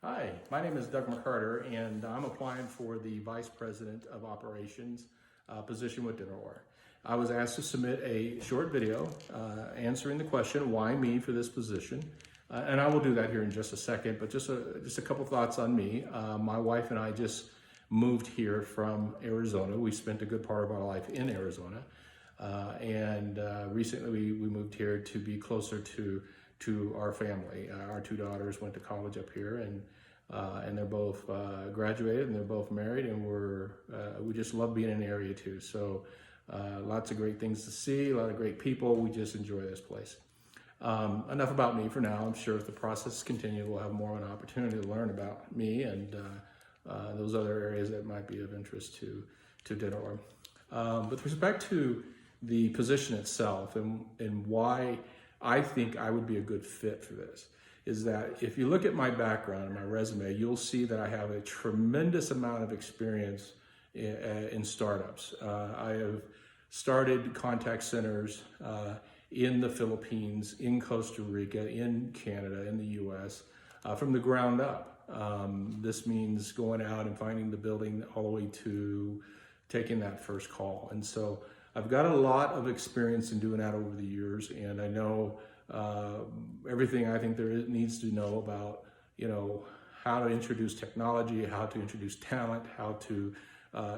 Hi, my name is Doug McCarter, and I'm applying for the Vice President of Operations position with DentalQore. I was asked to submit a short video answering the question, why me for this position? And I will do that here in just a second, but just a couple thoughts on me. My wife and I just moved here from Arizona. We spent a good part of our life in Arizona. Recently we moved here to be closer to our family. Our two daughters went to college up here, and they're both graduated, and they're both married, and we just love being in the area too. So lots of great things to see, a lot of great people. We just enjoy this place. Enough about me for now. I'm sure if the process continues, we'll have more of an opportunity to learn about me and those other areas that might be of interest to DentalQore. With respect to the position itself and why I think I would be a good fit for this, is that if you look at my background and my resume, you'll see that I have a tremendous amount of experience in startups. I have started contact centers in the Philippines, in Costa Rica, in Canada, in the US, from the ground up. This means going out and finding the building all the way to taking that first call. And so I've got a lot of experience in doing that over the years, and I know everything I think needs to know about, how to introduce technology, how to introduce talent, how to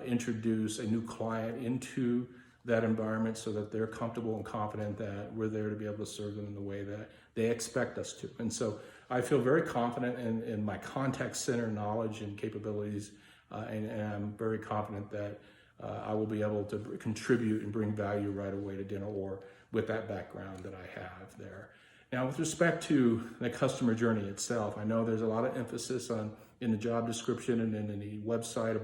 introduce a new client into that environment so that they're comfortable and confident that we're there to be able to serve them in the way that they expect us to. And so I feel very confident in my contact center knowledge and capabilities, and I'm very confident that I will be able to contribute and bring value right away to DentalQore with that background that I have there. Now, with respect to the customer journey itself, I know there's a lot of emphasis in the job description and in the website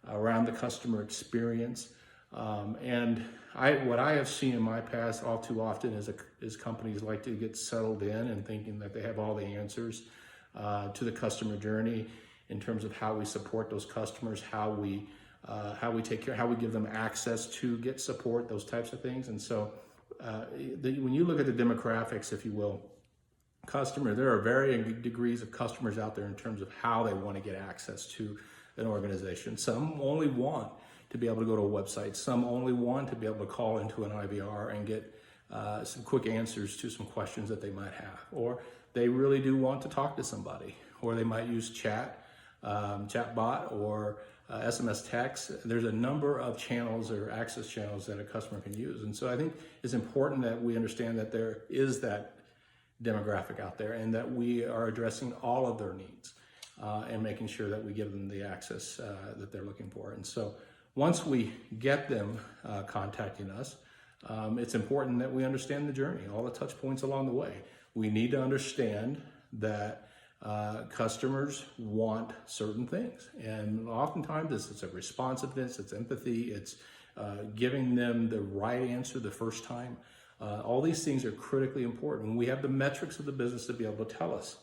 around the customer experience. What I have seen in my past all too often is companies like to get settled in and thinking that they have all the answers to the customer journey in terms of how we support those customers, how we take care, how we give them access to get support, those types of things. And so when you look at the demographics, if you will, there are varying degrees of customers out there in terms of how they want to get access to an organization. Some only want to be able to go to a website. Some only want to be able to call into an IVR and get some quick answers to some questions that they might have. Or they really do want to talk to somebody, or they might use chatbot or SMS text. There's a number of channels or access channels that a customer can use. And so I think it's important that we understand that there is that demographic out there and that we are addressing all of their needs and making sure that we give them the access that they're looking for. And so once we get them contacting us, it's important that we understand the journey, all the touch points along the way. We need to understand that customers want certain things, and oftentimes it's a responsiveness, it's empathy, it's giving them the right answer the first time. All these things are critically important. We have the metrics of the business to be able to tell us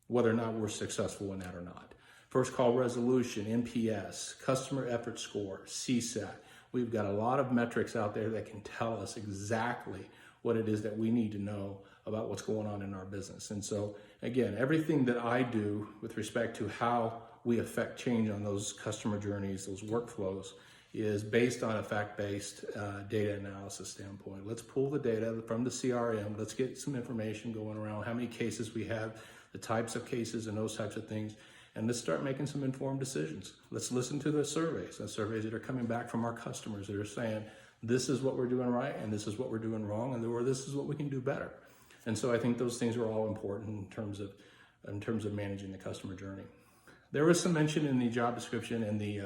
whether or not we're successful in that or not. First call resolution, NPS, customer effort score, CSAT. We've got a lot of metrics out there that can tell us exactly what it is that we need to know about what's going on in our business. And so again, everything that I do with respect to how we affect change on those customer journeys, those workflows, is based on a fact-based data analysis standpoint. Let's pull the data from the CRM. Let's get some information going around how many cases we have, the types of cases and those types of things. And let's start making some informed decisions. Let's listen to the surveys that are coming back from our customers that are saying, this is what we're doing right, and this is what we're doing wrong, or this is what we can do better. And so I think those things are all important in terms of managing the customer journey. There was some mention in the job description and the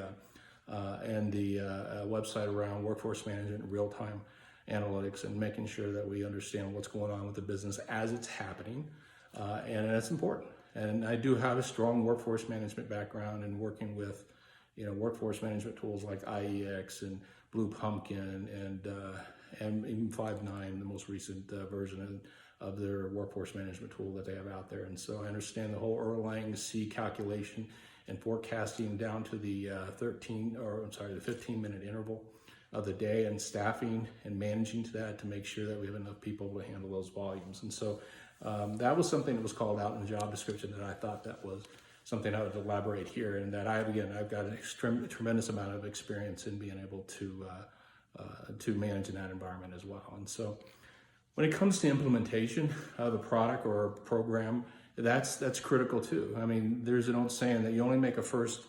website around workforce management, real-time analytics, and making sure that we understand what's going on with the business as it's happening, and that's important. And I do have a strong workforce management background in working with, workforce management tools like IEX and Blue Pumpkin and even Five9, the most recent version of their workforce management tool that they have out there. And so I understand the whole Erlang C calculation and forecasting down to the 15-minute interval of the day, and staffing and managing to that to make sure that we have enough people to handle those volumes. And so that was something that was called out in the job description that I thought that was something I would elaborate here, and that I've got a tremendous amount of experience in being able to manage in that environment as well. And so when it comes to implementation of a product or a program, that's critical too. I mean, there's an old saying that you only make a first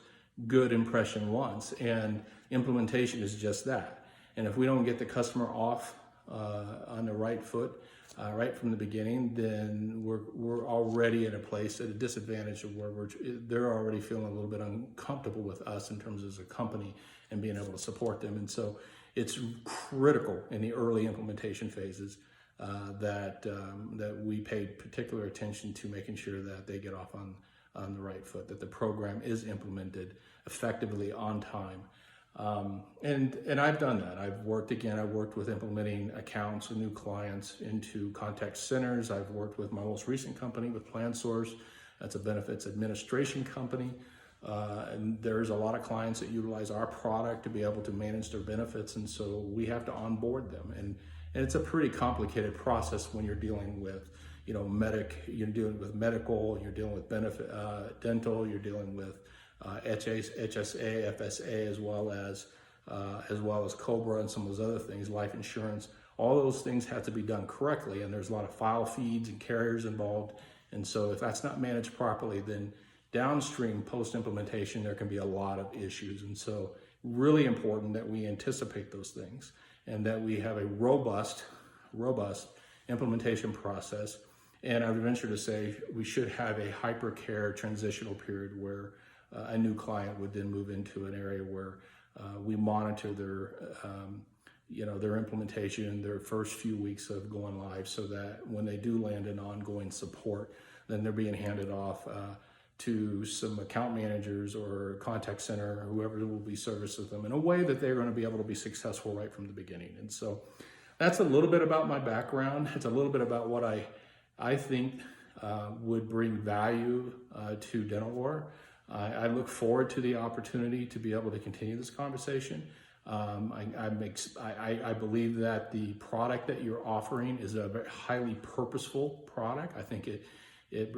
good impression once, and implementation is just that. And if we don't get the customer off on the right foot right from the beginning, then we're already at a place at a disadvantage of where they're already feeling a little bit uncomfortable with us in terms of as a company and being able to support them. And so it's critical in the early implementation phases that we pay particular attention to making sure that they get off on the right foot, that the program is implemented effectively on time. And I've done that. I've worked with implementing accounts with new clients into contact centers. I've worked with my most recent company with PlanSource. That's a benefits administration company. And there's a lot of clients that utilize our product to be able to manage their benefits. And so we have to onboard them. And it's a pretty complicated process when you're dealing with, you're dealing with medical, you're dealing with dental, you're dealing with HSA, FSA, as well as COBRA and some of those other things, life insurance. All those things have to be done correctly, and there's a lot of file feeds and carriers involved. And so if that's not managed properly, then downstream post-implementation, there can be a lot of issues. And so really important that we anticipate those things and that we have a robust implementation process. And I would venture to say we should have a hypercare transitional period where a new client would then move into an area where we monitor their implementation, their first few weeks of going live, so that when they do land in ongoing support, then they're being handed off to some account managers or contact center, or whoever will be servicing them in a way that they're going to be able to be successful right from the beginning. And so that's a little bit about my background. It's a little bit about what I think would bring value to DentalQore. I look forward to the opportunity to be able to continue this conversation. I believe that the product that you're offering is a very highly purposeful product. I think it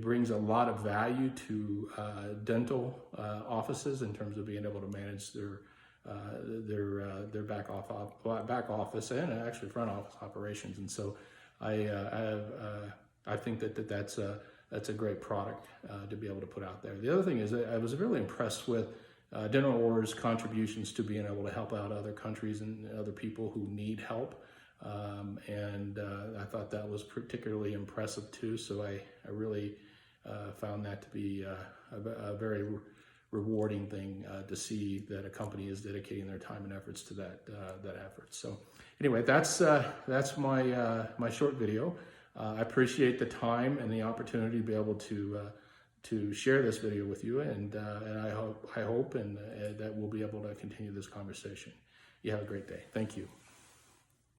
brings a lot of value to dental offices in terms of being able to manage their back office and actually front office operations. And so I think that's a great product to be able to put out there. The other thing is that I was really impressed with DentalQore's contributions to being able to help out other countries and other people who need help. And I thought that was particularly impressive too. So I really found that to be a very rewarding thing to see that a company is dedicating their time and efforts to that effort. So anyway, that's my short video. I appreciate the time and the opportunity to be able to share this video with you, and I hope that we'll be able to continue this conversation. You have a great day. Thank you.